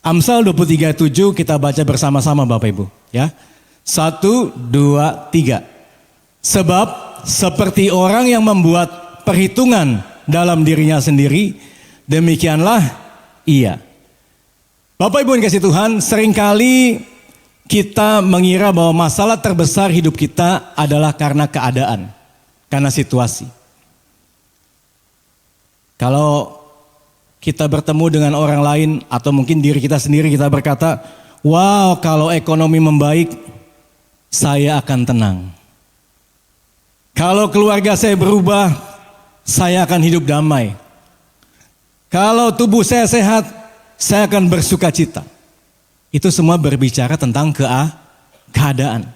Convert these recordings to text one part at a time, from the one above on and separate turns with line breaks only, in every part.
Amsal 23:7 kita baca bersama-sama Bapak Ibu. Ya. 1, 2, 3. Sebab seperti orang yang membuat perhitungan dalam dirinya sendiri, demikianlah ia. Bapak Ibu yang kasih Tuhan, seringkali kita mengira bahwa masalah terbesar hidup kita adalah karena keadaan, karena situasi. Kalau kita bertemu dengan orang lain atau mungkin diri kita sendiri, kita berkata, wow, kalau ekonomi membaik, saya akan tenang. Kalau keluarga saya berubah, saya akan hidup damai. Kalau tubuh saya sehat, saya akan bersuka cita. Itu semua berbicara tentang keadaan.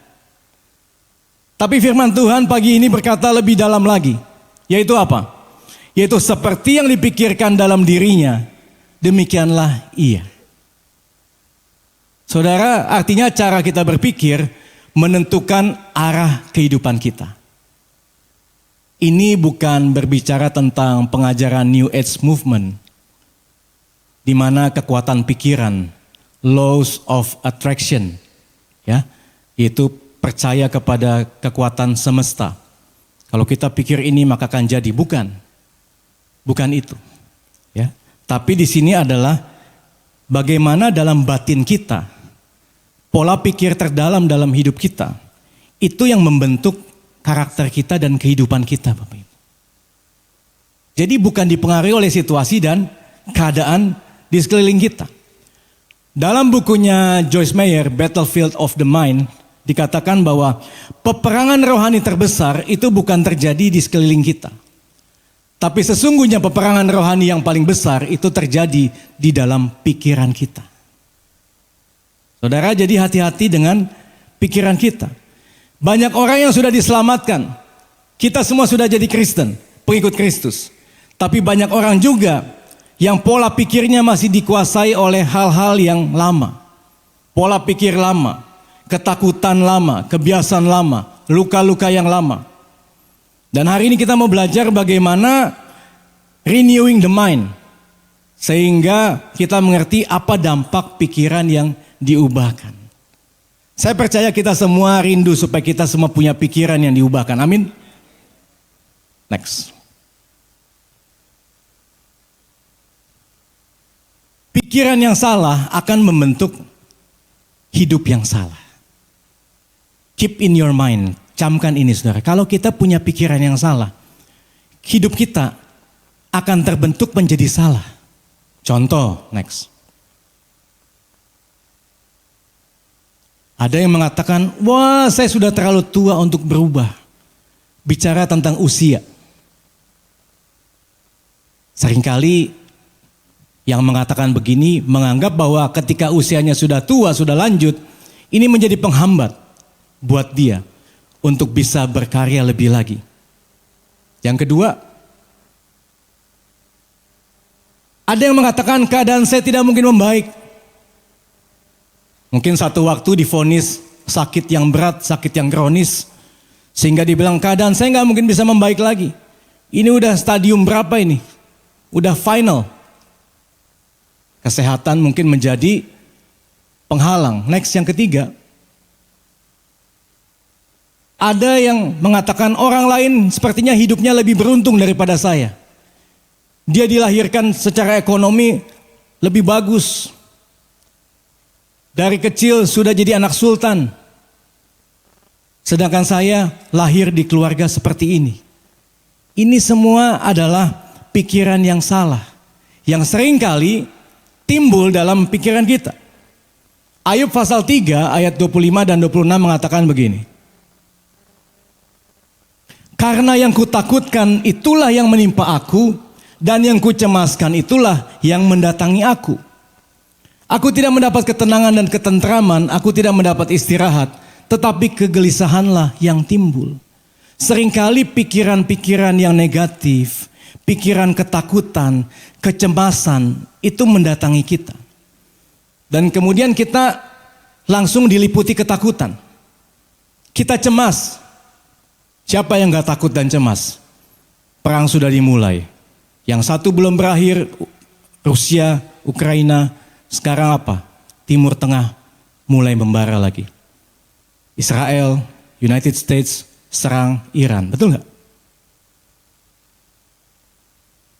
Tapi firman Tuhan pagi ini berkata lebih dalam lagi. Yaitu apa? Yaitu seperti yang dipikirkan dalam dirinya, demikianlah ia. Saudara, artinya cara kita berpikir menentukan arah kehidupan kita. Ini bukan berbicara tentang pengajaran New Age Movement, di mana kekuatan pikiran, laws of attraction, ya, itu percaya kepada kekuatan semesta. Kalau kita pikir ini maka akan jadi, bukan itu, ya. Tapi di sini adalah bagaimana dalam batin kita, pola pikir terdalam dalam hidup kita, itu yang membentuk karakter kita dan kehidupan kita, Bapak Ibu. Jadi bukan dipengaruhi oleh situasi dan keadaan di sekeliling kita. Dalam bukunya Joyce Meyer, Battlefield of the Mind, dikatakan bahwa peperangan rohani terbesar itu bukan terjadi di sekeliling kita. Tapi sesungguhnya peperangan rohani yang paling besar itu terjadi di dalam pikiran kita. Saudara, jadi hati-hati dengan pikiran kita. Banyak orang yang sudah diselamatkan. Kita semua sudah jadi Kristen, pengikut Kristus. Tapi banyak orang juga yang pola pikirnya masih dikuasai oleh hal-hal yang lama. Pola pikir lama, ketakutan lama, kebiasaan lama, luka-luka yang lama. Dan hari ini kita mau belajar bagaimana renewing the mind. Sehingga kita mengerti apa dampak pikiran yang diubahkan. Saya percaya kita semua rindu supaya kita semua punya pikiran yang diubahkan. Amin. Next. Pikiran yang salah akan membentuk hidup yang salah. Keep in your mind. Camkan ini saudara. Kalau kita punya pikiran yang salah, hidup kita akan terbentuk menjadi salah. Contoh, next. Ada yang mengatakan, wah saya sudah terlalu tua untuk berubah. Bicara tentang usia. Seringkali yang mengatakan begini menganggap bahwa ketika usianya sudah tua, sudah lanjut, ini menjadi penghambat buat dia untuk bisa berkarya lebih lagi. Yang kedua, ada yang mengatakan keadaan saya tidak mungkin membaik. Mungkin satu waktu divonis sakit yang berat, sakit yang kronis, sehingga dibilang keadaan saya nggak mungkin bisa membaik lagi. Ini udah stadium berapa ini? Udah final. Kesehatan mungkin menjadi penghalang. Next, yang ketiga. Ada yang mengatakan orang lain sepertinya hidupnya lebih beruntung daripada saya. Dia dilahirkan secara ekonomi lebih bagus. Dari kecil sudah jadi anak sultan. Sedangkan saya lahir di keluarga seperti ini. Ini semua adalah pikiran yang salah. Yang seringkali timbul dalam pikiran kita. Ayub pasal 3 ayat 25 dan 26 mengatakan begini. Karena yang kutakutkan itulah yang menimpa aku, dan yang kucemaskan itulah yang mendatangi aku. Aku tidak mendapat ketenangan dan ketentraman, aku tidak mendapat istirahat, tetapi kegelisahanlah yang timbul. Seringkali pikiran-pikiran yang negatif, pikiran ketakutan, kecemasan, itu mendatangi kita. Dan kemudian kita langsung diliputi ketakutan. Kita cemas. Siapa yang gak takut dan cemas? Perang sudah dimulai. Yang satu belum berakhir, Rusia, Ukraina, Sekarang apa? Timur Tengah mulai membara lagi. Israel, United States serang Iran, betul nggak?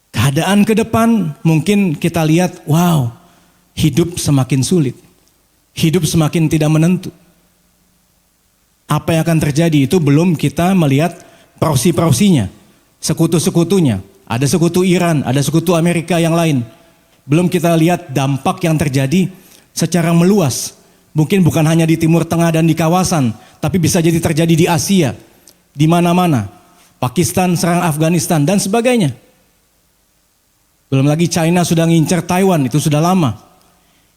Keadaan ke depan mungkin kita lihat, wow, hidup semakin sulit. Hidup semakin tidak menentu. Apa yang akan terjadi itu belum kita melihat proksi-proksinya, sekutu-sekutunya. Ada sekutu Iran, ada sekutu Amerika yang lain. Belum kita lihat dampak yang terjadi secara meluas. Mungkin bukan hanya di Timur Tengah dan di kawasan, tapi bisa jadi terjadi di Asia, di mana-mana. Pakistan serang Afghanistan dan sebagainya. Belum lagi China sudah ngincer Taiwan, itu sudah lama.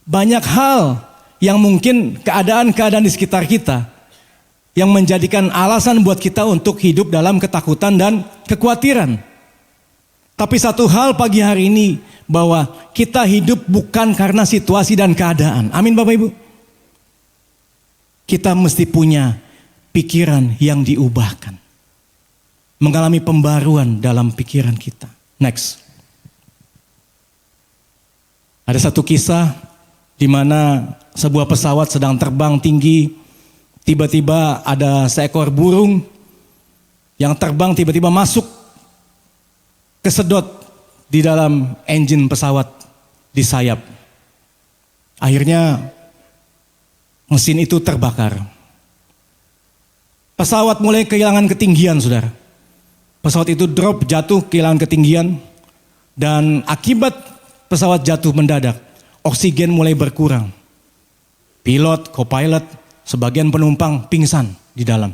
Banyak hal yang mungkin keadaan-keadaan di sekitar kita yang menjadikan alasan buat kita untuk hidup dalam ketakutan dan kekhawatiran. Tapi satu hal pagi hari ini, bahwa kita hidup bukan karena situasi dan keadaan. Amin Bapak Ibu. Kita mesti punya pikiran yang diubahkan. Mengalami pembaruan dalam pikiran kita. Next. Ada satu kisah di mana sebuah pesawat sedang terbang tinggi. Tiba-tiba ada seekor burung yang terbang tiba-tiba masuk kesedot di dalam engine pesawat di sayap. Akhirnya mesin itu terbakar. Pesawat mulai kehilangan ketinggian, saudara. Pesawat itu drop, jatuh, kehilangan ketinggian. Dan akibat pesawat jatuh mendadak, oksigen mulai berkurang. Pilot, co-pilot, sebagian penumpang pingsan di dalam.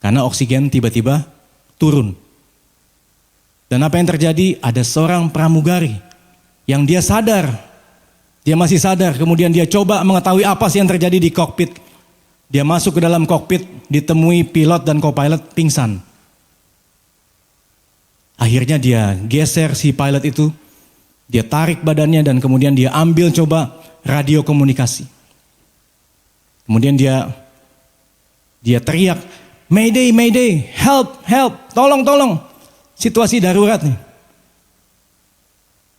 Karena oksigen tiba-tiba turun. Dan apa yang terjadi? Ada seorang pramugari yang dia sadar. Dia masih sadar, kemudian dia coba mengetahui apa sih yang terjadi di kokpit. Dia masuk ke dalam kokpit, ditemui pilot dan co-pilot pingsan. Akhirnya dia geser si pilot itu, dia tarik badannya dan kemudian dia ambil coba radio komunikasi. Kemudian dia teriak, "Mayday, Mayday, help, help, tolong, tolong." Situasi darurat nih.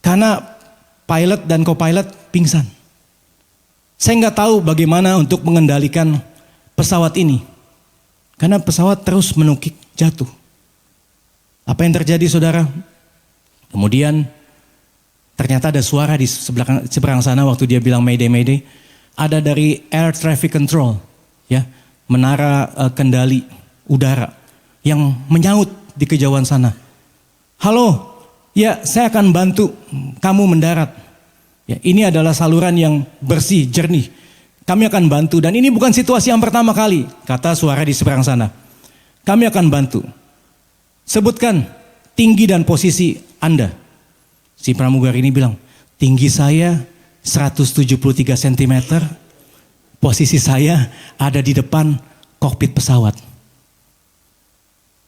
Karena pilot dan co-pilot pingsan. Saya nggak tahu bagaimana untuk mengendalikan pesawat ini. Karena pesawat terus menukik jatuh. Apa yang terjadi saudara? Kemudian ternyata ada suara di seberang sana waktu dia bilang Mayday, Mayday. Ada dari Air Traffic Control, ya, menara kendali udara yang menyaut di kejauhan sana. Halo, ya saya akan bantu kamu mendarat. Ya, ini adalah saluran yang bersih, jernih. Kami akan bantu dan ini bukan situasi yang pertama kali, kata suara di seberang sana. Kami akan bantu. Sebutkan tinggi dan posisi Anda. Si pramugari ini bilang, tinggi saya 173 cm, posisi saya ada di depan kokpit pesawat.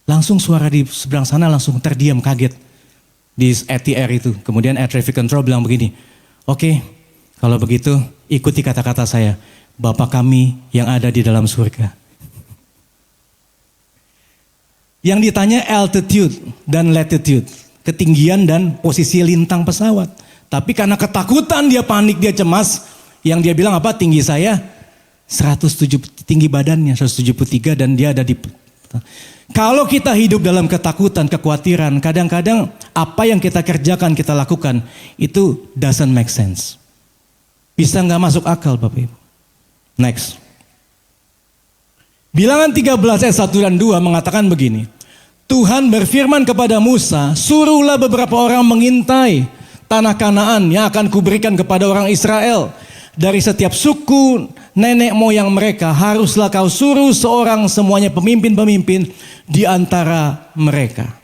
Langsung suara di seberang sana langsung terdiam kaget di ATR itu. Kemudian Air Traffic Control bilang begini, oke, kalau begitu ikuti kata-kata saya, Bapa kami yang ada di dalam surga. Yang ditanya altitude dan latitude, ketinggian dan posisi lintang pesawat. Tapi karena ketakutan dia panik, dia cemas, yang dia bilang apa? Tinggi saya 107, tinggi badannya 173 dan dia ada di... Kalau kita hidup dalam ketakutan, kekhawatiran, kadang-kadang apa yang kita kerjakan, kita lakukan, itu doesn't make sense. Bisa nggak masuk akal Bapak Ibu. Next. Bilangan 13 ayat 1 dan 2 mengatakan begini. Tuhan berfirman kepada Musa, suruhlah beberapa orang mengintai tanah Kanaan yang akan kuberikan kepada orang Israel. Dari setiap suku nenek moyang mereka haruslah kau suruh seorang semuanya pemimpin-pemimpin di antara mereka.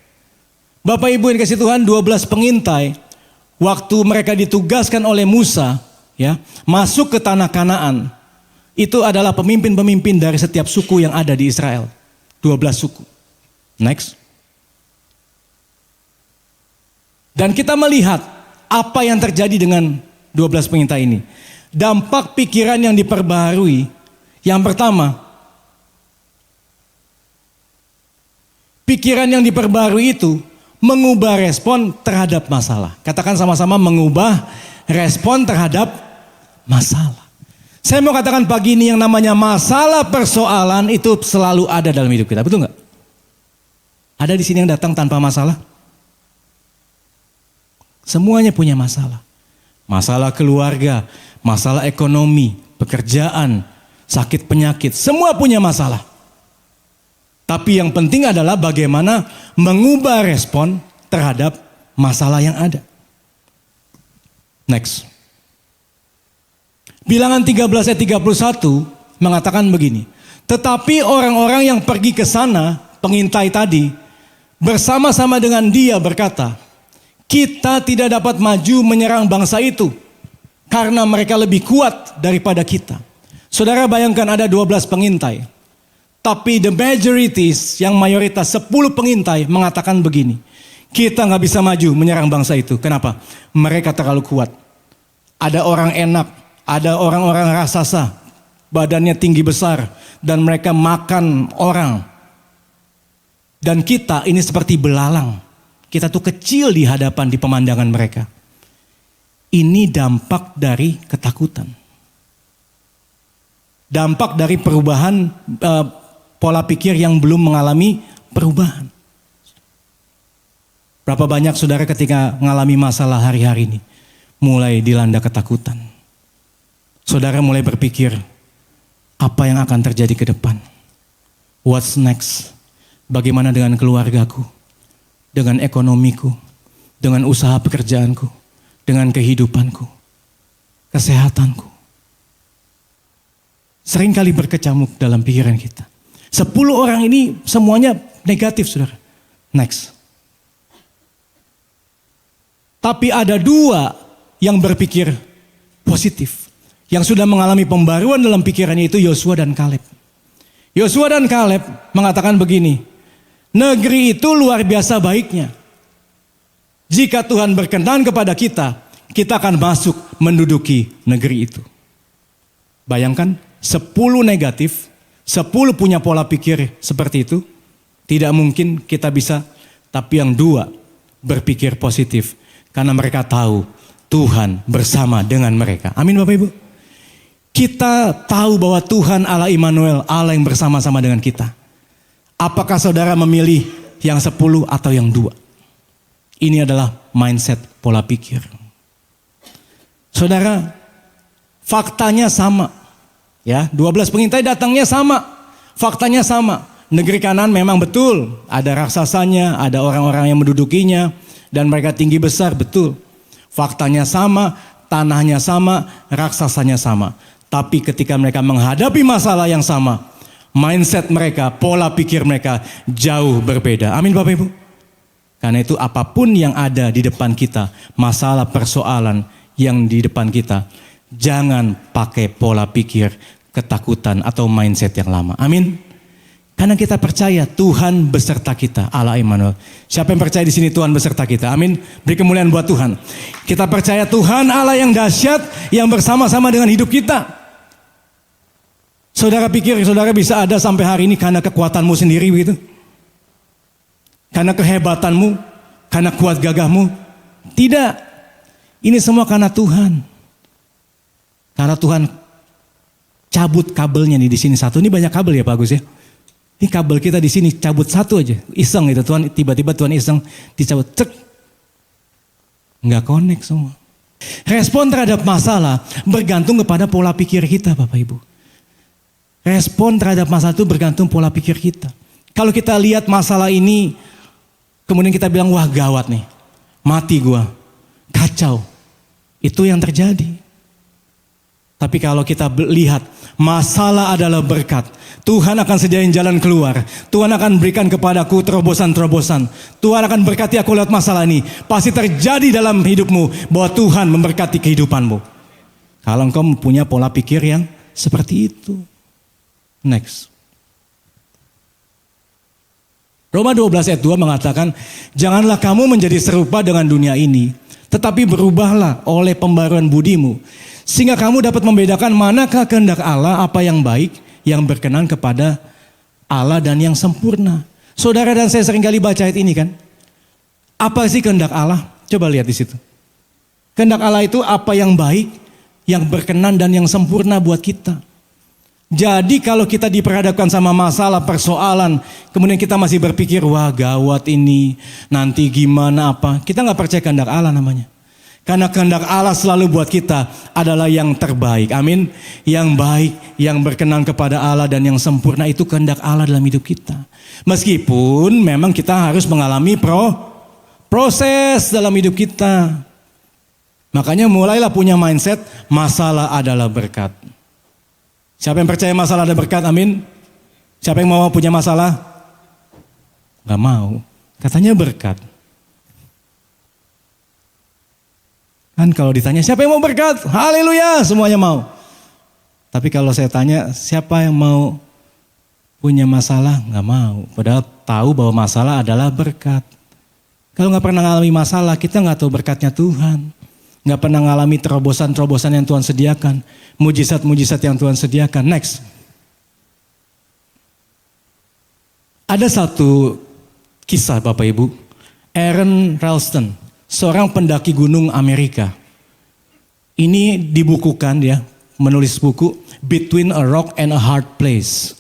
Bapak Ibu yang dikasihi Tuhan, 12 pengintai waktu mereka ditugaskan oleh Musa ya, masuk ke tanah Kanaan. Itu adalah pemimpin-pemimpin dari setiap suku yang ada di Israel. 12 suku. Next. Dan kita melihat apa yang terjadi dengan 12 pengintai ini. Dampak pikiran yang diperbaharui. Yang pertama, pikiran yang diperbaharui itu mengubah respon terhadap masalah. Katakan sama-sama, mengubah Respon terhadap masalah. Saya mau katakan pagi ini yang namanya masalah persoalan itu selalu ada dalam hidup kita, betul nggak? Ada di sini yang datang tanpa masalah? Semuanya punya masalah. Masalah keluarga, masalah ekonomi, pekerjaan, sakit penyakit, semua punya masalah. Tapi yang penting adalah bagaimana mengubah respon terhadap masalah yang ada. Next. Bilangan 13 ayat 31 mengatakan begini. Tetapi orang-orang yang pergi ke sana, pengintai tadi, bersama-sama dengan dia berkata, kita tidak dapat maju menyerang bangsa itu karena mereka lebih kuat daripada kita. Saudara bayangkan ada 12 pengintai. Tapi the majorities, yang mayoritas 10 pengintai mengatakan begini. Kita gak bisa maju menyerang bangsa itu. Kenapa? Mereka terlalu kuat. Ada orang enak, ada orang-orang raksasa, badannya tinggi besar, dan mereka makan orang. Dan kita ini seperti belalang. Kita tuh kecil di hadapan, di pemandangan mereka. Ini dampak dari ketakutan. Dampak dari perubahan pola pikir yang belum mengalami perubahan. Berapa banyak saudara ketika mengalami masalah hari-hari ini, mulai dilanda ketakutan. Saudara mulai berpikir, apa yang akan terjadi ke depan? What's next? Bagaimana dengan keluargaku? Dengan ekonomiku? Dengan usaha pekerjaanku? Dengan kehidupanku? Kesehatanku? Seringkali berkecamuk dalam pikiran kita. 10 orang ini semuanya negatif, saudara. Next. Tapi ada 2 yang berpikir positif. Yang sudah mengalami pembaruan dalam pikirannya itu Yosua dan Kaleb. Yosua dan Kaleb mengatakan begini. Negeri itu luar biasa baiknya. Jika Tuhan berkenan kepada kita, kita akan masuk menduduki negeri itu. Bayangkan 10 negatif, 10 punya pola pikir seperti itu. Tidak mungkin kita bisa, tapi yang 2 berpikir positif. Karena mereka tahu Tuhan bersama dengan mereka. Amin Bapak Ibu. Kita tahu bahwa Tuhan Allah Immanuel, Allah yang bersama-sama dengan kita. Apakah saudara memilih yang 10 atau yang 2? Ini adalah mindset pola pikir. Saudara, faktanya sama. Ya, 12 pengintai datangnya sama. Faktanya sama. Negeri Kanaan memang betul. Ada raksasanya, ada orang-orang yang mendudukinya. Dan mereka tinggi besar, betul. Faktanya sama, tanahnya sama, raksasanya sama. Tapi ketika mereka menghadapi masalah yang sama, mindset mereka, pola pikir mereka jauh berbeda. Amin Bapak Ibu. Karena itu apapun yang ada di depan kita, masalah persoalan yang di depan kita, jangan pakai pola pikir ketakutan atau mindset yang lama. Amin. Karena kita percaya Tuhan beserta kita, Allah Immanuel. Siapa yang percaya di sini Tuhan beserta kita? Amin. Beri kemuliaan buat Tuhan. Kita percaya Tuhan Allah yang dahsyat, yang bersama-sama dengan hidup kita. Saudara pikir saudara bisa ada sampai hari ini karena kekuatanmu sendiri begitu? Karena kehebatanmu, karena kuat gagahmu? Tidak. Ini semua karena Tuhan. Karena Tuhan cabut kabelnya nih di sini satu. Ini banyak kabel ya Pak Agus ya? Ini kabel kita di sini cabut satu aja, iseng itu Tuhan, tiba-tiba Tuhan iseng dicabut, cek, nggak connect semua. Respon terhadap masalah bergantung kepada pola pikir kita, Bapak Ibu. Respon terhadap masalah itu bergantung pola pikir kita. Kalau kita lihat masalah ini, kemudian kita bilang wah gawat nih, mati gua, kacau, itu yang terjadi. Tapi kalau kita lihat masalah adalah berkat, Tuhan akan sediain jalan keluar. Tuhan akan berikan kepadaku terobosan-terobosan. Tuhan akan berkati aku lewat masalah ini. Pasti terjadi dalam hidupmu bahwa Tuhan memberkati kehidupanmu. Kalau engkau punya pola pikir yang seperti itu. Next. Roma 12 ayat 2 mengatakan, janganlah kamu menjadi serupa dengan dunia ini, tetapi berubahlah oleh pembaruan budimu, sehingga kamu dapat membedakan manakah kehendak Allah, apa yang baik, yang berkenan kepada Allah dan yang sempurna. Saudara dan saya seringkali baca ayat ini kan. Apa sih kehendak Allah? Coba lihat di situ. Kehendak Allah itu apa yang baik, yang berkenan dan yang sempurna buat kita. Jadi kalau kita diperhadapkan sama masalah, persoalan, kemudian kita masih berpikir, wah gawat ini, nanti gimana apa. Kita nggak percaya kehendak Allah namanya. Karena kehendak Allah selalu buat kita adalah yang terbaik. Amin. Yang baik, yang berkenan kepada Allah dan yang sempurna itu kehendak Allah dalam hidup kita. Meskipun memang kita harus mengalami proses dalam hidup kita. Makanya mulailah punya mindset, masalah adalah berkat. Siapa yang percaya masalah ada berkat? Amin. Siapa yang mau punya masalah? Gak mau. Katanya berkat. Kan kalau ditanya siapa yang mau berkat? Haleluya, semuanya mau. Tapi kalau saya tanya siapa yang mau punya masalah? Gak mau. Padahal tahu bahwa masalah adalah berkat. Kalau gak pernah mengalami masalah, kita gak tahu berkatnya Tuhan. Gak pernah mengalami terobosan-terobosan yang Tuhan sediakan. Mujizat-mujizat yang Tuhan sediakan. Next. Ada satu kisah Bapak Ibu. Aron Ralston, seorang pendaki gunung Amerika. Ini dibukukan dia, menulis buku Between a Rock and a Hard Place.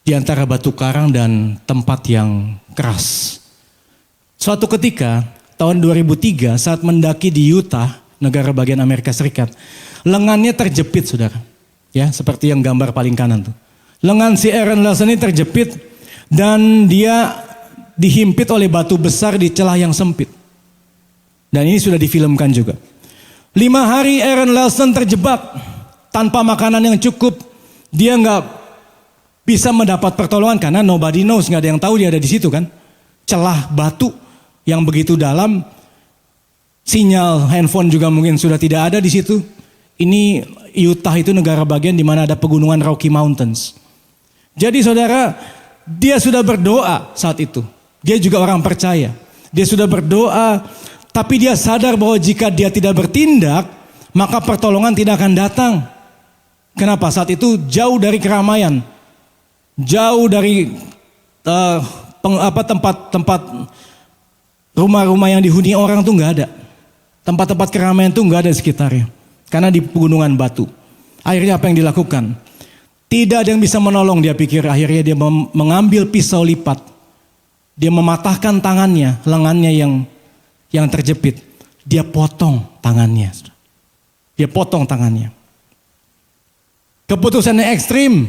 Di antara batu karang dan tempat yang keras. Suatu ketika, tahun 2003 saat mendaki di Utah, negara bagian Amerika Serikat, lengannya terjepit saudara. Ya, seperti yang gambar paling kanan tuh. Lengan si Aron Ralston ini terjepit dan dia dihimpit oleh batu besar di celah yang sempit. Dan ini sudah difilmkan juga. 5 hari Aron Ralston terjebak tanpa makanan yang cukup. Dia nggak bisa mendapat pertolongan karena nobody knows, nggak ada yang tahu dia ada di situ kan. Celah batu yang begitu dalam, sinyal handphone juga mungkin sudah tidak ada di situ. Ini Utah itu negara bagian di mana ada pegunungan Rocky Mountains. Jadi saudara, dia sudah berdoa saat itu. Dia juga orang percaya. Dia sudah berdoa, tapi dia sadar bahwa jika dia tidak bertindak, maka pertolongan tidak akan datang. Kenapa? Saat itu jauh dari keramaian, jauh dari tempat rumah-rumah yang dihuni orang tuh nggak ada. Tempat-tempat keramaian tuh nggak ada di sekitarnya. Karena di pegunungan batu. Akhirnya apa yang dilakukan? Tidak ada yang bisa menolong, dia pikir. Akhirnya dia mengambil pisau lipat. Dia mematahkan tangannya, lengannya yang terjepit. Dia potong tangannya. Dia potong tangannya. Keputusannya ekstrim.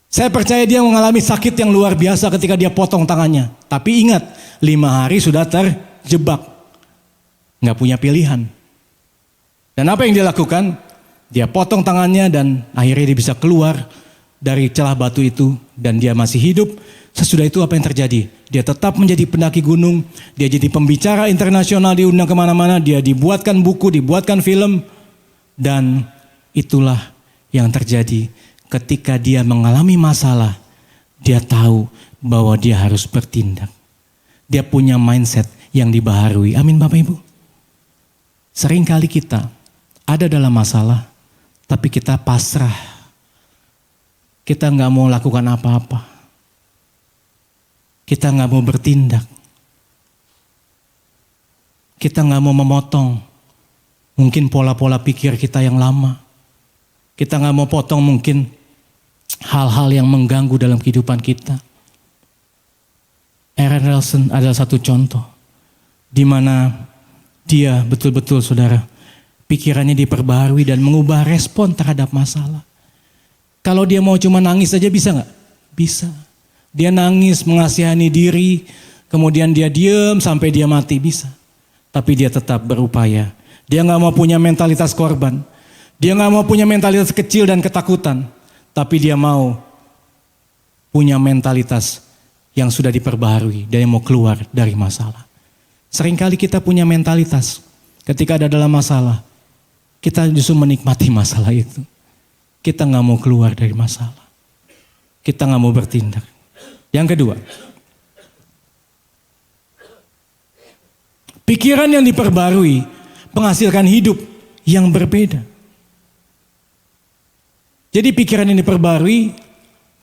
Saya percaya dia mengalami sakit yang luar biasa ketika dia potong tangannya. Tapi ingat, 5 hari sudah terjebak. Nggak punya pilihan. Dan apa yang dia lakukan? Dia potong tangannya dan akhirnya dia bisa keluar dari celah batu itu. Dan dia masih hidup. Sesudah itu apa yang terjadi? Dia tetap menjadi pendaki gunung. Dia jadi pembicara internasional, diundang kemana-mana. Dia dibuatkan buku, dibuatkan film. Dan itulah yang terjadi. Ketika dia mengalami masalah, dia tahu bahwa dia harus bertindak. Dia punya mindset yang dibaharui. Amin Bapak Ibu. Seringkali kita ada dalam masalah, tapi kita pasrah. Kita nggak mau lakukan apa-apa. Kita nggak mau bertindak. Kita nggak mau memotong mungkin pola-pola pikir kita yang lama. Kita nggak mau potong mungkin hal-hal yang mengganggu dalam kehidupan kita. Aron Ralston adalah satu contoh di mana dia betul-betul saudara pikirannya diperbaharui dan mengubah respon terhadap masalah. Kalau dia mau cuma nangis saja bisa nggak? Bisa. Dia nangis mengasihani diri, kemudian dia diam sampai dia mati bisa. Tapi dia tetap berupaya. Dia nggak mau punya mentalitas korban. Dia nggak mau punya mentalitas kecil dan ketakutan. Tapi dia mau punya mentalitas yang sudah diperbaharui dan yang mau keluar dari masalah. Seringkali kita punya mentalitas ketika ada dalam masalah, kita justru menikmati masalah itu. Kita nggak mau keluar dari masalah. Kita nggak mau bertindak. Yang kedua, pikiran yang diperbarui menghasilkan hidup yang berbeda. Jadi pikiran yang diperbarui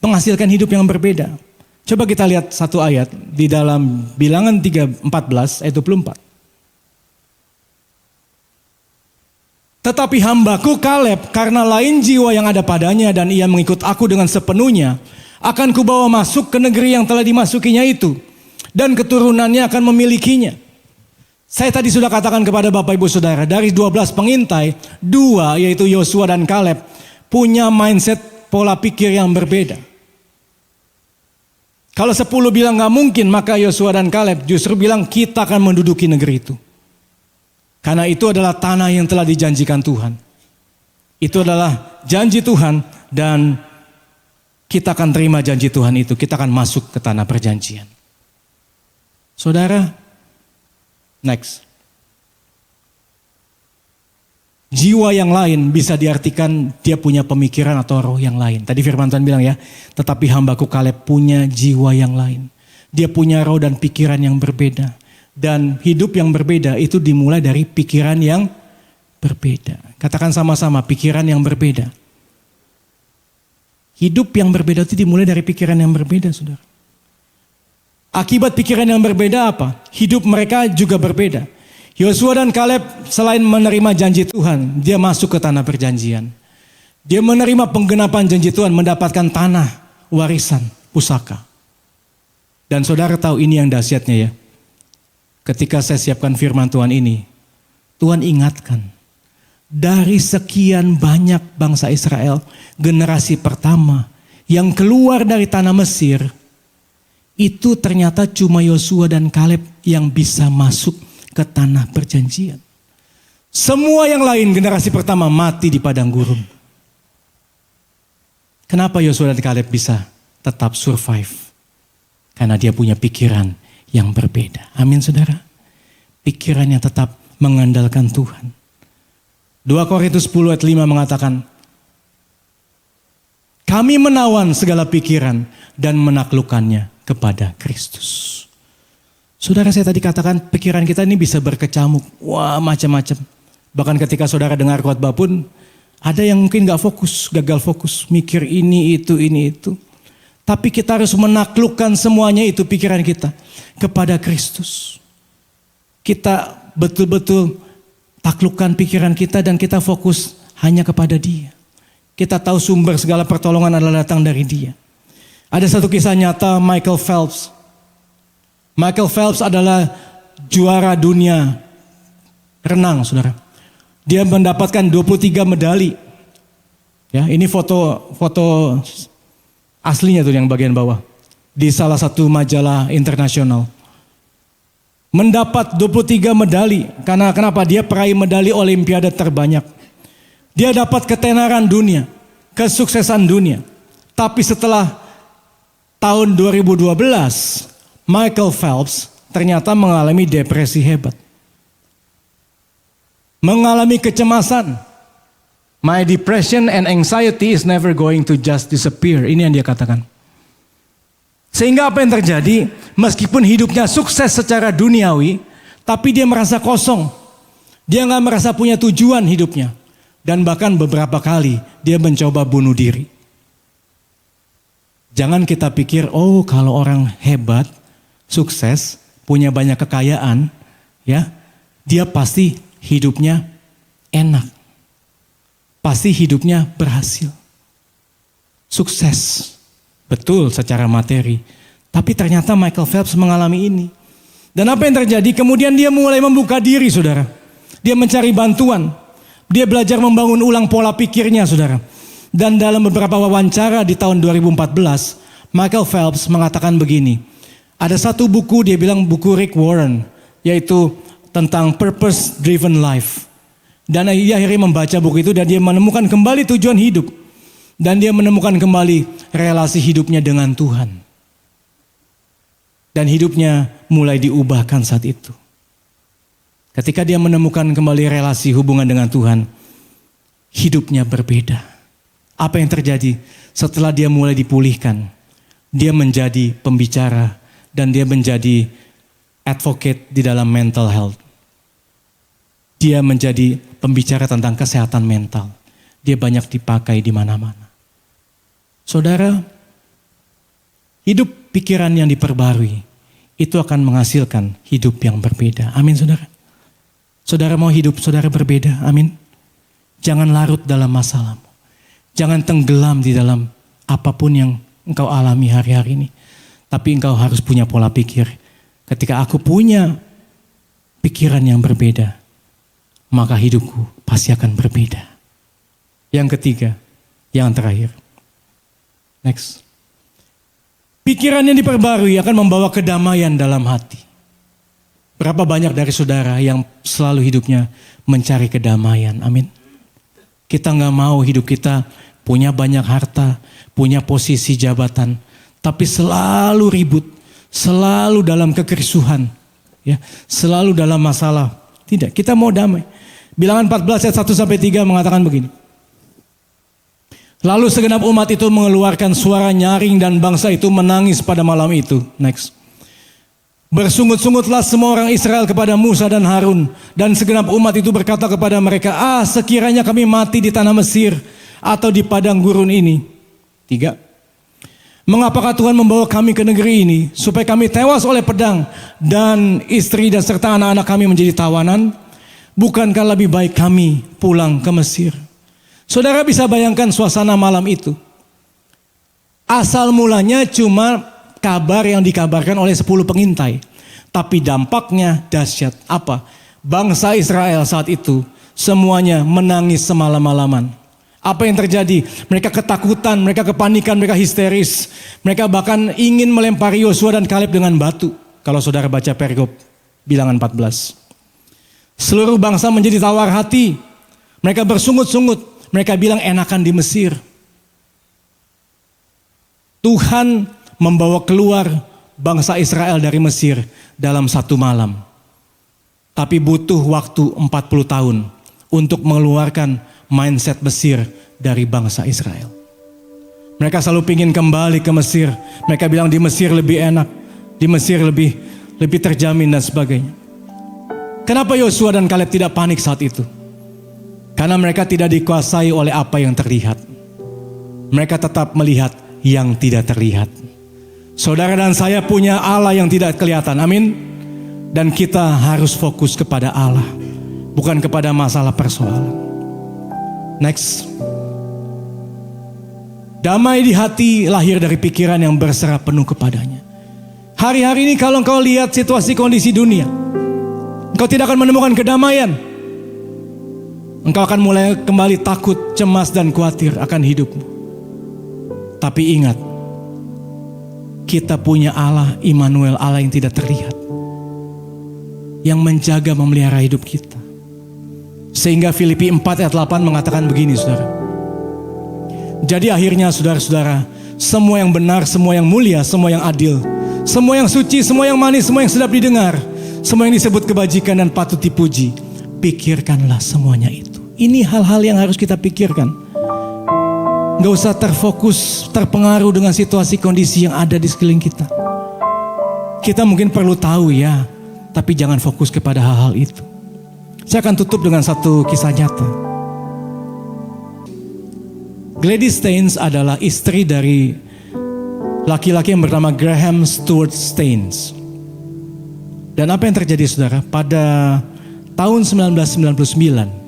menghasilkan hidup yang berbeda. Coba kita lihat satu ayat di dalam Bilangan 3:14 ayat 24. Tetapi hambaku Kaleb, karena lain jiwa yang ada padanya dan ia mengikut aku dengan sepenuhnya, akan kubawa masuk ke negeri yang telah dimasukinya itu, dan keturunannya akan memilikinya. Saya tadi sudah katakan kepada Bapak Ibu Saudara, dari 12 pengintai, 2 yaitu Yosua dan Kaleb, punya mindset pola pikir yang berbeda. Kalau 10 bilang gak mungkin, maka Yosua dan Kaleb justru bilang kita akan menduduki negeri itu. Karena itu adalah tanah yang telah dijanjikan Tuhan. Itu adalah janji Tuhan dan kita akan terima janji Tuhan itu. Kita akan masuk ke tanah perjanjian. Saudara, next. Jiwa yang lain bisa diartikan dia punya pemikiran atau roh yang lain. Tadi firman Tuhan bilang ya, tetapi hambaku Kaleb punya jiwa yang lain. Dia punya roh dan pikiran yang berbeda. Dan hidup yang berbeda itu dimulai dari pikiran yang berbeda. Katakan sama-sama, pikiran yang berbeda. Hidup yang berbeda itu dimulai dari pikiran yang berbeda, saudara. Akibat pikiran yang berbeda apa? Hidup mereka juga berbeda. Yosua dan Kaleb selain menerima janji Tuhan, dia masuk ke tanah perjanjian. Dia menerima penggenapan janji Tuhan, mendapatkan tanah warisan pusaka. Dan saudara tahu ini yang dahsyatnya ya. Ketika saya siapkan firman Tuhan ini, Tuhan ingatkan, dari sekian banyak bangsa Israel, generasi pertama yang keluar dari tanah Mesir, itu ternyata cuma Yosua dan Kaleb yang bisa masuk ke tanah perjanjian. Semua yang lain generasi pertama mati di padang gurun. Kenapa Yosua dan Kaleb bisa tetap survive? Karena dia punya pikiran yang berbeda. Amin saudara. Pikirannya tetap mengandalkan Tuhan. 2 Korintus 10 ayat 5 mengatakan, kami menawan segala pikiran dan menaklukkannya kepada Kristus. Saudara, saya tadi katakan pikiran kita ini bisa berkecamuk. Wah, macam-macam. Bahkan ketika saudara dengar khotbah pun, ada yang mungkin gak fokus, gagal fokus. Mikir ini, itu. Tapi kita harus menaklukkan semuanya itu pikiran kita kepada Kristus. Kita betul-betul taklukkan pikiran kita dan kita fokus hanya kepada Dia. Kita tahu sumber segala pertolongan adalah datang dari Dia. Ada satu kisah nyata Michael Phelps. Michael Phelps adalah juara dunia renang, saudara. Dia mendapatkan 23 medali. Ya, ini foto aslinya tuh yang bagian bawah. Di salah satu majalah internasional. Mendapat 23 medali. Karena kenapa? Dia peraih medali olimpiade terbanyak. Dia dapat ketenaran dunia. Kesuksesan dunia. Tapi setelah tahun 2012, Michael Phelps ternyata mengalami depresi hebat. Mengalami kecemasan. My depression and anxiety is never going to just disappear. Ini yang dia katakan. Sehingga apa yang terjadi? Meskipun hidupnya sukses secara duniawi, tapi dia merasa kosong. Dia gak merasa punya tujuan hidupnya. Dan bahkan beberapa kali dia mencoba bunuh diri. Jangan kita pikir, oh kalau orang hebat, sukses, punya banyak kekayaan, ya, dia pasti hidupnya enak. Pasti hidupnya berhasil. Sukses. Betul secara materi. Tapi ternyata Michael Phelps mengalami ini. Dan apa yang terjadi? Kemudian dia mulai membuka diri, saudara. Dia mencari bantuan. Dia belajar membangun ulang pola pikirnya, saudara. Dan dalam beberapa wawancara di tahun 2014, Michael Phelps mengatakan begini. Ada satu buku, dia bilang buku Rick Warren. Yaitu tentang purpose driven life. Dan dia akhirnya membaca buku itu dan dia menemukan kembali tujuan hidup. Dan dia menemukan kembali relasi hidupnya dengan Tuhan. Dan hidupnya mulai diubahkan saat itu. Ketika dia menemukan kembali relasi hubungan dengan Tuhan, hidupnya berbeda. Apa yang terjadi? Setelah dia mulai dipulihkan, dia menjadi pembicara dan dia menjadi advocate di dalam mental health. Dia menjadi pembicara tentang kesehatan mental. Dia banyak dipakai di mana-mana. Saudara, hidup pikiran yang diperbarui itu akan menghasilkan hidup yang berbeda. Amin, saudara. Saudara mau hidup saudara berbeda? Amin. Jangan larut dalam masalahmu. Jangan tenggelam di dalam apapun yang engkau alami hari-hari ini. Tapi engkau harus punya pola pikir. Ketika aku punya pikiran yang berbeda, maka hidupku pasti akan berbeda. Yang ketiga, yang terakhir. Next. Pikiran yang diperbarui akan membawa kedamaian dalam hati. Berapa banyak dari saudara yang selalu hidupnya mencari kedamaian, amin. Kita gak mau hidup kita punya banyak harta, punya posisi jabatan, tapi selalu ribut, selalu dalam kekerusuhan, ya, selalu dalam masalah. Tidak, kita mau damai. Bilangan 14 ayat 1-3 mengatakan begini. Lalu segenap umat itu mengeluarkan suara nyaring dan bangsa itu menangis pada malam itu. Next. Bersungut-sungutlah semua orang Israel kepada Musa dan Harun. Dan segenap umat itu berkata kepada mereka, sekiranya kami mati di tanah Mesir atau di padang gurun ini. 3. Mengapakah Tuhan membawa kami ke negeri ini supaya kami tewas oleh pedang dan istri dan serta anak-anak kami menjadi tawanan? Bukankah lebih baik kami pulang ke Mesir? Saudara bisa bayangkan suasana malam itu. Asal mulanya cuma kabar yang dikabarkan oleh 10 pengintai. Tapi dampaknya dahsyat. Apa? Bangsa Israel saat itu semuanya menangis semalam-malaman. Apa yang terjadi? Mereka ketakutan, mereka kepanikan, mereka histeris. Mereka bahkan ingin melempari Yosua dan Kaleb dengan batu. Kalau saudara baca perikop bilangan 14. Seluruh bangsa menjadi tawar hati. Mereka bersungut-sungut. Mereka bilang enakan di Mesir. Tuhan membawa keluar bangsa Israel dari Mesir dalam satu malam. Tapi butuh waktu 40 tahun untuk mengeluarkan mindset Mesir dari bangsa Israel. Mereka selalu ingin kembali ke Mesir. Mereka bilang di Mesir lebih enak. Di Mesir lebih terjamin dan sebagainya. Kenapa Yosua dan Kaleb tidak panik saat itu? Karena mereka tidak dikuasai oleh apa yang terlihat. Mereka tetap melihat yang tidak terlihat. Saudara dan saya punya Allah yang tidak kelihatan, amin. Dan kita harus fokus kepada Allah, bukan kepada masalah persoalan. Next. Damai di hati lahir dari pikiran yang berserah penuh kepadanya. Hari-hari ini kalau engkau lihat situasi kondisi dunia, engkau tidak akan menemukan kedamaian. Engkau akan mulai kembali takut, cemas dan khawatir akan hidupmu. Tapi ingat, kita punya Allah, Immanuel, Allah yang tidak terlihat, yang menjaga memelihara hidup kita. Sehingga Filipi 4 ayat 8 mengatakan begini, saudara. Jadi akhirnya saudara-saudara, semua yang benar, semua yang mulia, semua yang adil, semua yang suci, semua yang manis, semua yang sedap didengar, semua yang disebut kebajikan dan patut dipuji, pikirkanlah semuanya itu. Ini hal-hal yang harus kita pikirkan. Gak usah terfokus, terpengaruh dengan situasi kondisi yang ada di sekeliling kita. Kita mungkin perlu tahu ya, tapi jangan fokus kepada hal-hal itu. Saya akan tutup dengan satu kisah nyata. Gladys Staines adalah istri dari laki-laki yang bernama Graham Stuart Staines. Dan apa yang terjadi saudara? Pada tahun 1999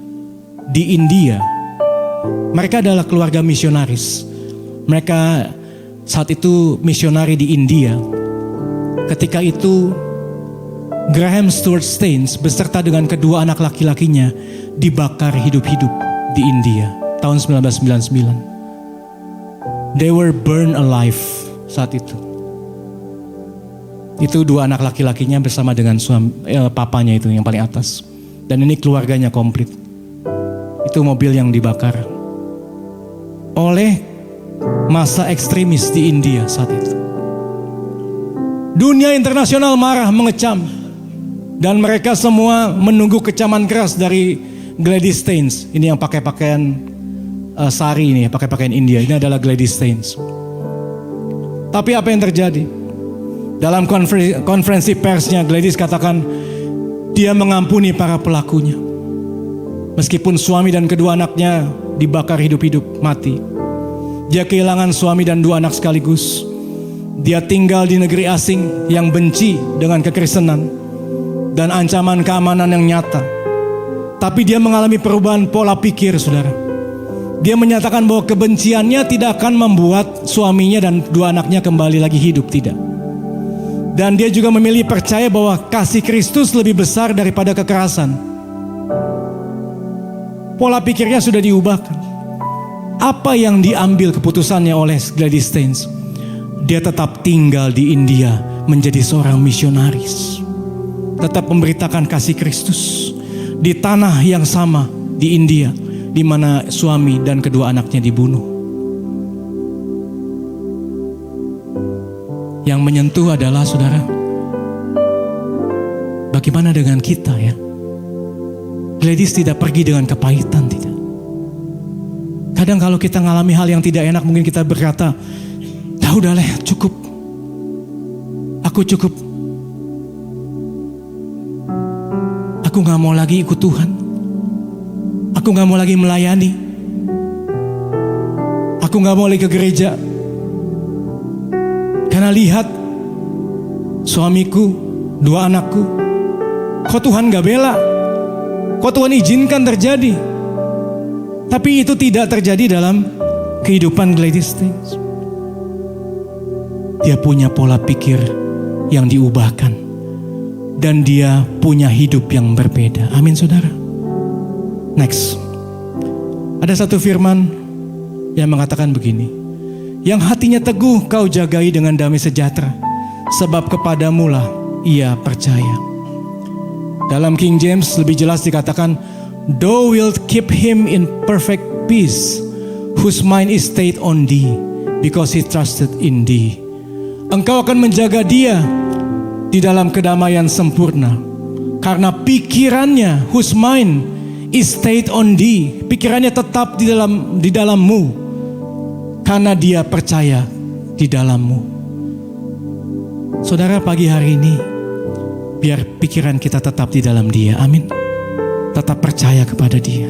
di India, mereka adalah keluarga misionaris. Mereka saat itu misionari di India. Ketika itu Graham Stuart Staines beserta dengan kedua anak laki-lakinya dibakar hidup-hidup di India tahun 1999. They were burned alive saat itu. Itu dua anak laki-lakinya bersama dengan papanya itu yang paling atas. Dan ini keluarganya komplit. Itu mobil yang dibakar oleh massa ekstremis di India saat itu. Dunia internasional marah, mengecam. Dan mereka semua menunggu kecaman keras dari Gladys Staines. Ini yang pakai pakaian sari ini, pakai pakaian India. Ini adalah Gladys Staines. Tapi apa yang terjadi? Dalam konferensi persnya, Gladys katakan dia mengampuni para pelakunya. Meskipun suami dan kedua anaknya dibakar hidup-hidup mati. Dia kehilangan suami dan dua anak sekaligus. Dia tinggal di negeri asing yang benci dengan kekristenan dan ancaman keamanan yang nyata. Tapi dia mengalami perubahan pola pikir, saudara. Dia menyatakan bahwa kebenciannya tidak akan membuat suaminya dan dua anaknya kembali lagi hidup, tidak. Dan dia juga memilih percaya bahwa kasih Kristus lebih besar daripada kekerasan. Pola pikirnya sudah diubahkan. Apa yang diambil keputusannya oleh Gladys Steins? Dia tetap tinggal di India menjadi seorang misionaris. Tetap memberitakan kasih Kristus di tanah yang sama di India, di mana suami dan kedua anaknya dibunuh. Yang menyentuh adalah, saudara, bagaimana dengan kita ya? Gladys tidak pergi dengan kepahitan, tidak. Kadang kalau kita ngalami hal yang tidak enak, mungkin kita berkata, udah lah, cukup. Aku cukup. Aku gak mau lagi ikut Tuhan. Aku gak mau lagi melayani. Aku gak mau lagi ke gereja. Karena lihat suamiku, dua anakku, kok Tuhan gak bela? Kok Tuhan izinkan terjadi? Tapi itu tidak terjadi dalam kehidupan Gladys Steins. Dia punya pola pikir yang diubahkan. Dan dia punya hidup yang berbeda. Amin, saudara. Next. Ada satu firman yang mengatakan begini. Yang hatinya teguh kau jagai dengan damai sejahtera. Sebab kepadamulah ia percaya. Dalam King James lebih jelas dikatakan, thou wilt keep him in perfect peace, whose mind is stayed on thee, because he trusted in thee. Engkau akan menjaga dia di dalam kedamaian sempurna, karena pikirannya, whose mind is stayed on thee, pikirannya tetap di dalammu, karena dia percaya di dalammu. Saudara, pagi hari ini biar pikiran kita tetap di dalam dia. Amin. Tetap percaya kepada dia.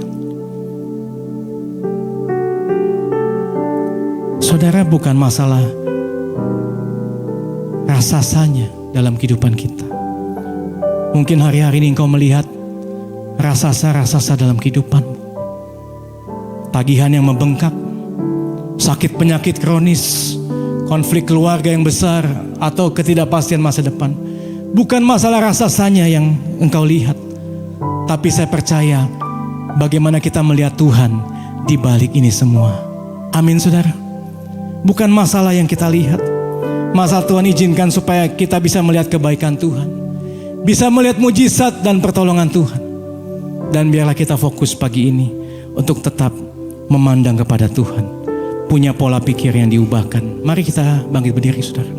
Saudara, bukan masalah rasasanya dalam kehidupan kita. Mungkin hari-hari ini engkau melihat rasasa dalam kehidupanmu. Tagihan yang membengkak, sakit penyakit kronis, konflik keluarga yang besar, atau ketidakpastian masa depan. Bukan masalah rasasanya yang engkau lihat, tapi saya percaya bagaimana kita melihat Tuhan di balik ini semua. Amin, saudara. Bukan masalah yang kita lihat. Masalah Tuhan izinkan supaya kita bisa melihat kebaikan Tuhan, bisa melihat mujizat dan pertolongan Tuhan. Dan biarlah kita fokus pagi ini untuk tetap memandang kepada Tuhan, punya pola pikir yang diubahkan. Mari kita bangkit berdiri, saudara.